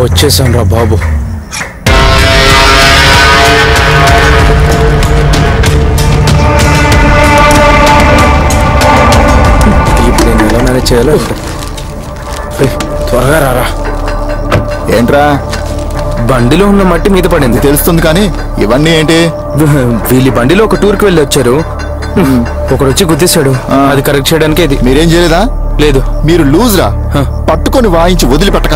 వచ్చేసాం రా బాబు. ఇప్పుడు నేను ఎలా మేనేజ్ చేయాలో త్వరగా రారా. ఏంట్రా? బండిలో ఉన్న మట్టి మీద పడింది తెలుస్తుంది, కానీ ఇవన్నీ ఏంటి? వీళ్ళు బండిలో ఒక టూర్కి వెళ్ళి వచ్చారు. ఒకడు వచ్చి గుద్దేశాడు. అది కరెక్ట్ చేయడానికి ఇది. మీరేం చేయలేదా? లేదు. మీరు లూజ్ రా, పట్టుకొని వాయించి వదిలిపెట్టక.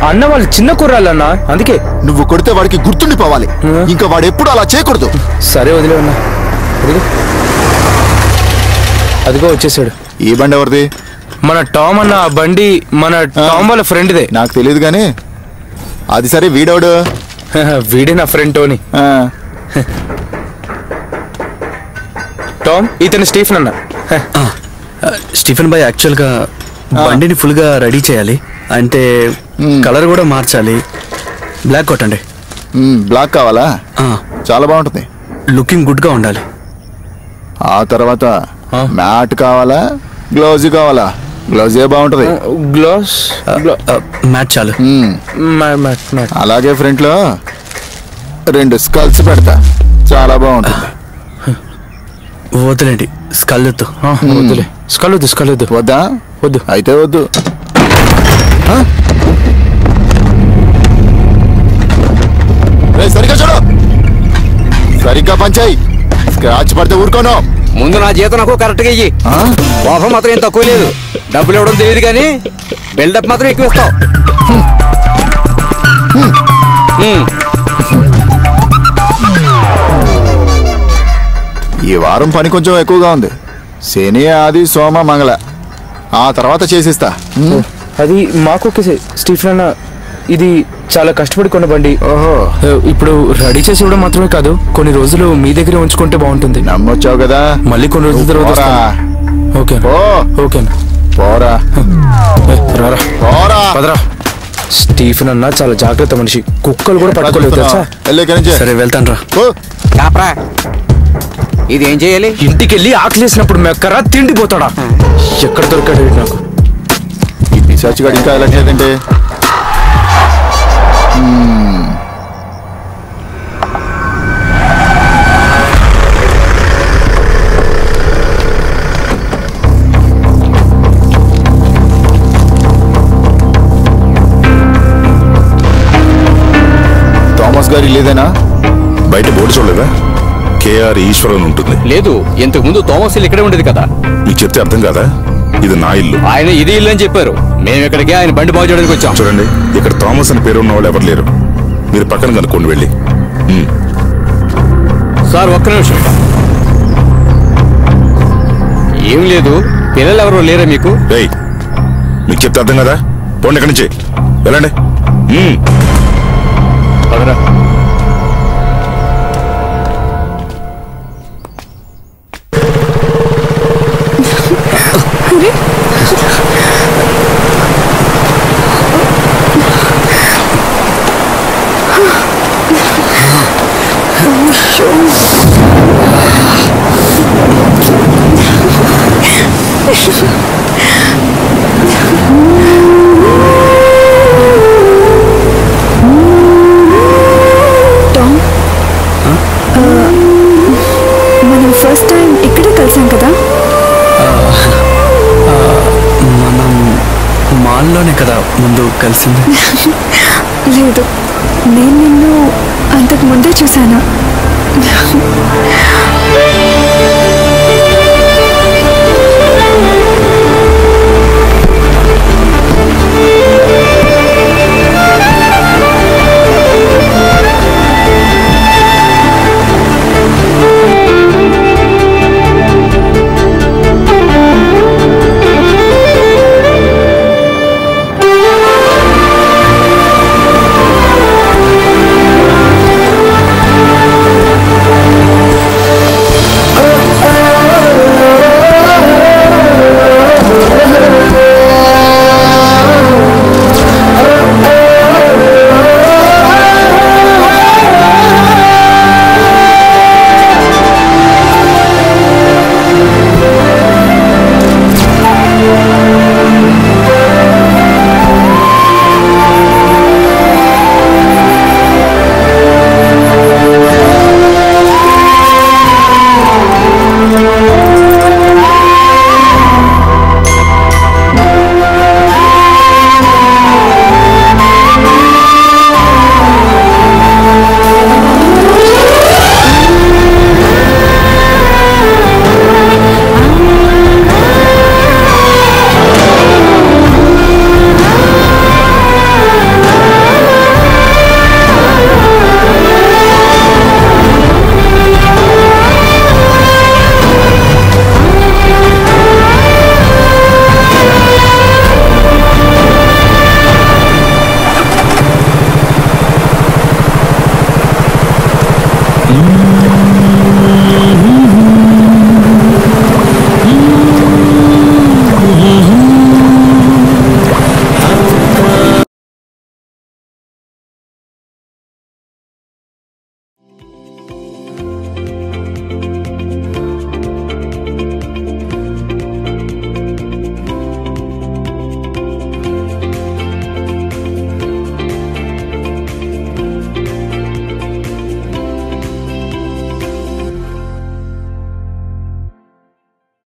అన్న వాళ్ళు చిన్న కుర్రాళ్ళు అన్న, అందుకే. నువ్వు కొడితే వాడికి గుర్తుండిపోవాలి, ఇంకా వాడు ఎప్పుడు అలా చేయకూడదు. సరే వదిలే అన్నా. అదిగో వచ్చేసాడు. ఈ బండి ఎవరిది? మన టామ్ అన్న. బండి మన టామ్ వాళ్ళ ఫ్రెండ్దే. నాకు తెలియదు గానీ అది సరే. వీడోడు? వీడే నా ఫ్రెండ్ టోనీ. టామ్ ఇతను స్టీఫెన్ అన్న. స్టీఫెన్ బాయ్ యాక్చువల్గా బండిని ఫుల్గా రెడీ చేయాలి, అంటే కలర్ కూడా మార్చాలి. బ్లాక్ కొట్టండి. బ్లాక్ కావాలా? చాలా బాగుంటుంది. లుకింగ్ గుడ్గా ఉండాలి. ఆ తర్వాత మ్యాట్ కావాలా, గ్లౌజ్ కావాలా? గ్లౌజే బాగుంటది. గ్లౌజ్ మ్యాట్ చాలు. అలాగే ఫ్రంట్ లో 2 స్కల్స్ పెడతా, చాలా బాగుంటుంది. వద్దులేండి, స్కల్ వద్దు. వద్దులే. స్కల్ వద్దు. స్కల్ వద్దు. వద్దా? వద్దు. అయితే వద్దు. సరిగ్గా చూడు, సరిగ్గా పంచాయి. స్క్రాచ్ పడితే ఊరుకోను. ముందు నా జీతం నాకు కరెక్ట్గా ఇయ్యి. కోపం మాత్రం ఏం తక్కువ లేదు. డబ్బులు ఇవ్వడం తెలియదు కానీ బిల్డప్ మాత్రం ఎక్కువ ఇస్తావు. ఈ వారం పని కొంచెం ఎక్కువగా ఉంది. శని, ఆది, సోమ, మంగళ, ఆ తర్వాత చేసిస్తా. అది మాకు స్టీఫెన్ అన్న, ఇది చాలా కష్టపడి కొన్న బండి. ఓహో. ఇప్పుడు రెడీ చేసి ఇవ్వడం మాత్రమే కాదు, కొన్ని రోజులు మీ దగ్గర ఉంచుకుంటే బాగుంటుంది. నమ్మొచ్చావు కదా, మళ్ళీ కొన్ని రోజుల తర్వాత. ఓకే ఓకేనా? పోరా రారా. పదరా. స్టీఫెన్ అన్న చాలా జాగ్రత్త మనిషి, కుక్కలు కూడా పట్టుకోలేదు తెలుసా. సరే వెళ్తాను రా. ఇది ఏం చేయాలి? ఇంటికి వెళ్ళి ఆకలేసినప్పుడు మెక్కరా తిండిపోతాడా. ఎక్కడ దొరికాడు నాకు. ఈ పిశాచి గాడు ఇంకా ఎలా లేదంటే. థామస్ గారి లేదేనా? బయట బోర్డు చూడలేదా? కేఆర్ ఈశ్వరన్ ఉంటుంది. లేదు, ఇంతకు ముందు థామస్ ఇల్లు ఇక్కడే ఉండేది కదా. మీకు చెప్తే అర్థం కాదా? ఇది నా ఇల్లు. ఆయన ఇది ఇల్లు అని చెప్పారు. మేము ఇక్కడికి ఆయన బండి బాగు చేయడానికి వచ్చాం. చూడండి, ఇక్కడ థామస్ అని పేరు ఉన్న వాళ్ళు ఎవరు లేరు. మీరు పక్కన కనుక్కోండి వెళ్ళి. సార్ ఒక్క నిమిషం. ఏం లేదు, పిల్లలు ఎవరు లేరా మీకు? మీకు చెప్తే అర్థం కదా. పోండి ఇక్కడి నుంచి, వెళ్ళండి. పదరా. మనం ఫస్ట్ టైం ఇక్కడే కలిసాం కదా. మనం మాల్లోనే కదా ముందు కలిసింది. లేదు, నేను నిన్ను అంతకు ముందే చూశాను.